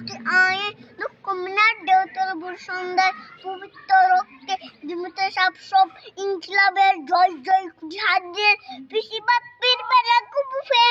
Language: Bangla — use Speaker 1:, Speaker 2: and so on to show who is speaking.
Speaker 1: প্রতি আয়ে দুঃখ মিনার দেওতল সন্ধ্যায় পবিত্র রক্তে জীবিত সব ইনকিলাবের জয় জয় জিহাদের পিসি বাপ্পির বেলা কুবুফে